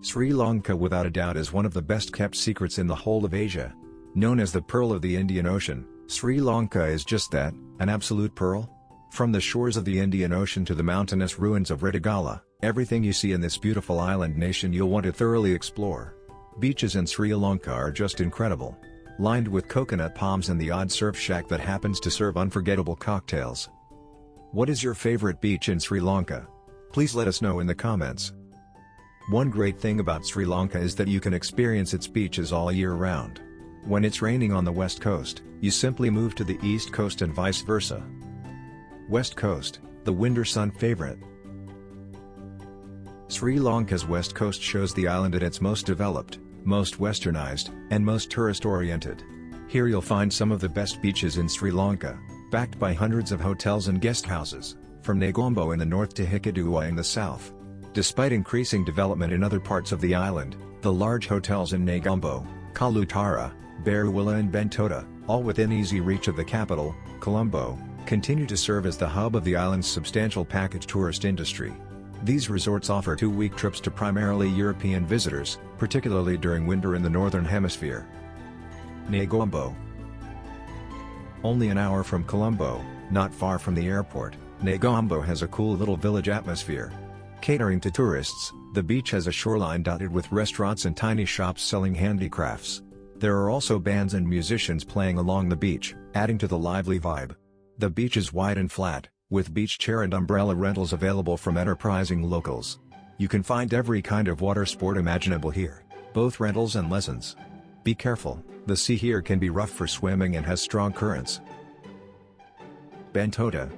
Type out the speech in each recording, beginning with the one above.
Sri Lanka without a doubt is one of the best kept secrets in the whole of Asia. Known as the Pearl of the Indian Ocean, Sri Lanka is just that, an absolute pearl. From the shores of the Indian Ocean to the mountainous ruins of Ritigala, everything you see in this beautiful island nation you'll want to thoroughly explore. Beaches in Sri Lanka are just incredible. Lined with coconut palms and the odd surf shack that happens to serve unforgettable cocktails. What is your favorite beach in Sri Lanka? Please let us know in the comments. One great thing about Sri Lanka is that you can experience its beaches all year round. When it's raining on the west coast, you simply move to the east coast and vice versa. West Coast, the winter sun favorite. Sri Lanka's west coast shows the island at its most developed, most westernized, and most tourist-oriented. Here you'll find some of the best beaches in Sri Lanka, backed by hundreds of hotels and guest houses, from Negombo in the north to Hikkaduwa in the south. Despite increasing development in other parts of the island, the large hotels in Negombo, Kalutara, Barruwilla and Bentota, all within easy reach of the capital, Colombo, continue to serve as the hub of the island's substantial package tourist industry. These resorts offer 2-week trips to primarily European visitors, particularly during winter in the northern hemisphere. Negombo. Only an hour from Colombo, not far from the airport, Negombo has a cool little village atmosphere. Catering to tourists, the beach has a shoreline dotted with restaurants and tiny shops selling handicrafts. There are also bands and musicians playing along the beach, adding to the lively vibe. The beach is wide and flat, with beach chair and umbrella rentals available from enterprising locals. You can find every kind of water sport imaginable here, both rentals and lessons. Be careful, the sea here can be rough for swimming and has strong currents. Bentota.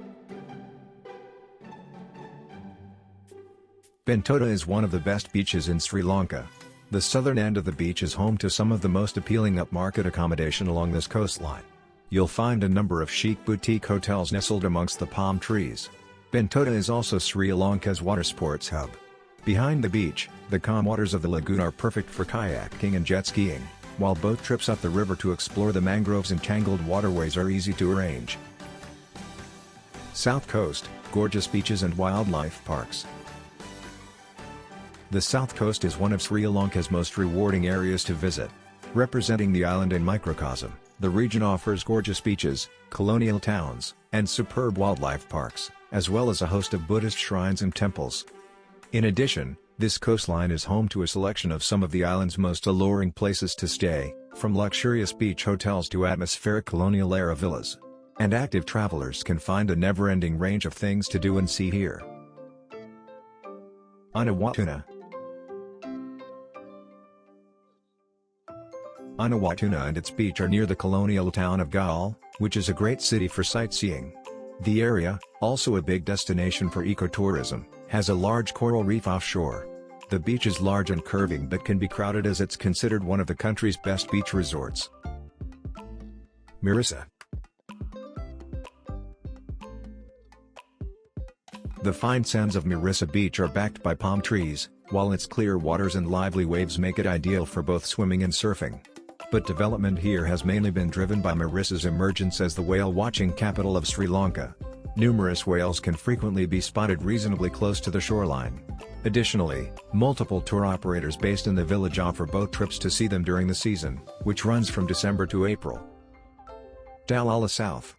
Bentota is one of the best beaches in Sri Lanka. The southern end of the beach is home to some of the most appealing upmarket accommodation along this coastline. You'll find a number of chic boutique hotels nestled amongst the palm trees. Bentota is also Sri Lanka's water sports hub. Behind the beach, the calm waters of the lagoon are perfect for kayaking and jet skiing, while boat trips up the river to explore the mangroves and tangled waterways are easy to arrange. South Coast, gorgeous beaches and wildlife parks. The South Coast is one of Sri Lanka's most rewarding areas to visit. Representing the island in microcosm, the region offers gorgeous beaches, colonial towns, and superb wildlife parks, as well as a host of Buddhist shrines and temples. In addition, this coastline is home to a selection of some of the island's most alluring places to stay, from luxurious beach hotels to atmospheric colonial-era villas. And active travelers can find a never-ending range of things to do and see here. Unawatuna. Unawatuna and its beach are near the colonial town of Galle, which is a great city for sightseeing. The area, also a big destination for ecotourism, has a large coral reef offshore. The beach is large and curving but can be crowded as it's considered one of the country's best beach resorts. Mirissa. The fine sands of Mirissa Beach are backed by palm trees, while its clear waters and lively waves make it ideal for both swimming and surfing. But development here has mainly been driven by Mirissa's emergence as the whale-watching capital of Sri Lanka. Numerous whales can frequently be spotted reasonably close to the shoreline. Additionally, multiple tour operators based in the village offer boat trips to see them during the season, which runs from December to April. Talalla South.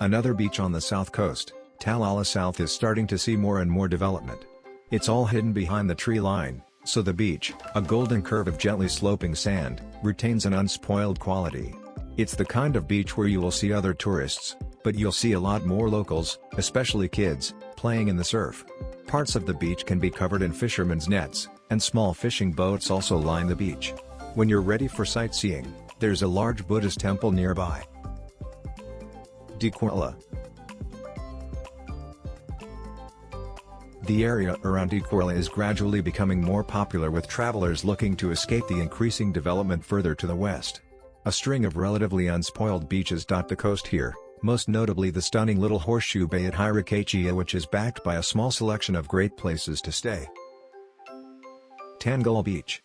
Another beach on the south coast, Talalla South is starting to see more and more development. It's all hidden behind the tree line, so the beach, a golden curve of gently sloping sand, retains an unspoiled quality. It's the kind of beach where you will see other tourists, but you'll see a lot more locals, especially kids, playing in the surf. Parts of the beach can be covered in fishermen's nets, and small fishing boats also line the beach. When you're ready for sightseeing, there's a large Buddhist temple nearby. Dikwella. The area around Dikwella is gradually becoming more popular with travelers looking to escape the increasing development further to the west. A string of relatively unspoiled beaches dot the coast here, most notably the stunning little Horseshoe Bay at Ritigala, which is backed by a small selection of great places to stay. Tangalle Beach.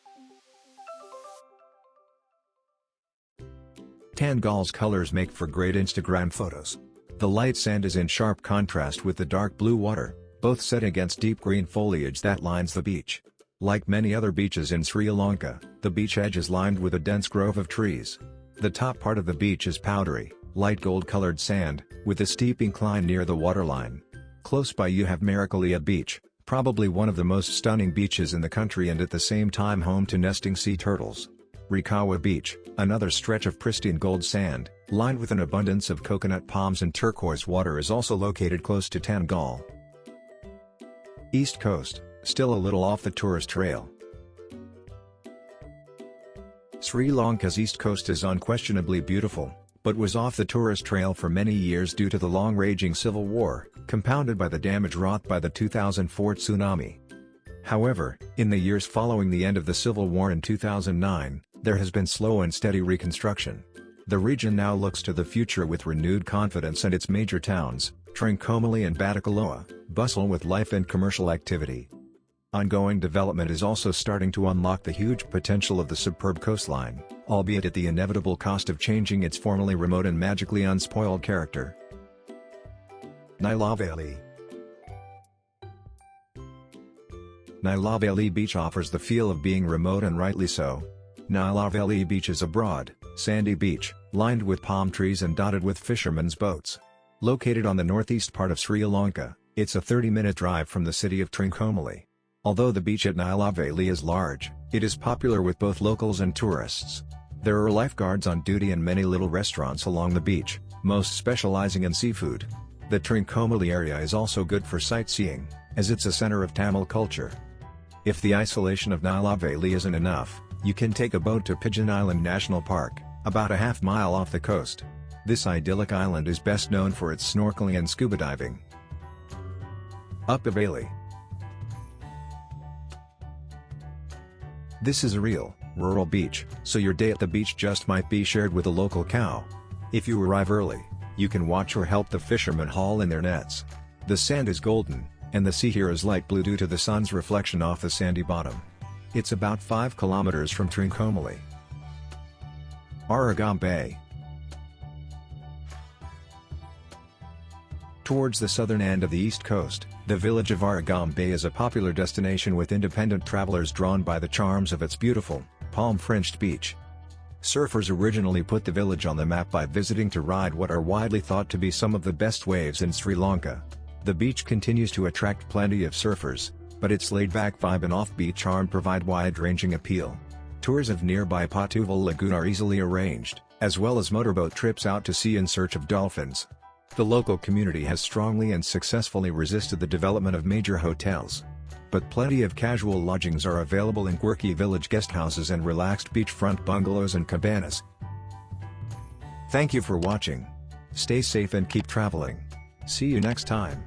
Tangalle's colors make for great Instagram photos. The light sand is in sharp contrast with the dark blue water, both set against deep green foliage that lines the beach. Like many other beaches in Sri Lanka, the beach edge is lined with a dense grove of trees. The top part of the beach is powdery, light gold-colored sand, with a steep incline near the waterline. Close by you have Mirissa Beach, probably one of the most stunning beaches in the country and at the same time home to nesting sea turtles. Ritigala Beach, another stretch of pristine gold sand, lined with an abundance of coconut palms and turquoise water, is also located close to Tangalle. East Coast, still a little off the tourist trail. Sri Lanka's east coast is unquestionably beautiful, but was off the tourist trail for many years due to the long-raging civil war, compounded by the damage wrought by the 2004 tsunami. However, in the years following the end of the civil war in 2009, there has been slow and steady reconstruction. The region now looks to the future with renewed confidence, and its major towns, Trincomalee and Dikwella, bustle with life and commercial activity. Ongoing development is also starting to unlock the huge potential of the superb coastline, albeit at the inevitable cost of changing its formerly remote and magically unspoiled character. Nilaveli. Nilaveli Beach offers the feel of being remote, and rightly so. Nilaveli Beach is a broad, sandy beach, lined with palm trees and dotted with fishermen's boats. Located on the northeast part of Sri Lanka, it's a 30-minute drive from the city of Trincomalee. Although the beach at Nilaveli is large, it is popular with both locals and tourists. There are lifeguards on duty and many little restaurants along the beach, most specializing in seafood. The Trincomalee area is also good for sightseeing, as it's a center of Tamil culture. If the isolation of Nilaveli isn't enough, you can take a boat to Pigeon Island National Park, about a half-mile off the coast. This idyllic island is best known for its snorkeling and scuba diving. Uppuveli. This is a real, rural beach, so your day at the beach just might be shared with a local cow. If you arrive early, you can watch or help the fishermen haul in their nets. The sand is golden, and the sea here is light blue due to the sun's reflection off the sandy bottom. It's about 5 kilometers from Trincomalee. Arugam Bay. Towards the southern end of the east coast, the village of Arugam Bay is a popular destination with independent travelers drawn by the charms of its beautiful, palm-fringed beach. Surfers originally put the village on the map by visiting to ride what are widely thought to be some of the best waves in Sri Lanka. The beach continues to attract plenty of surfers, but its laid-back vibe and offbeat charm provide wide-ranging appeal. Tours of nearby Uppuveli Lagoon are easily arranged, as well as motorboat trips out to sea in search of dolphins. The local community has strongly and successfully resisted the development of major hotels. But plenty of casual lodgings are available in quirky village guesthouses and relaxed beachfront bungalows and cabanas. Thank you for watching. Stay safe and keep traveling. See you next time.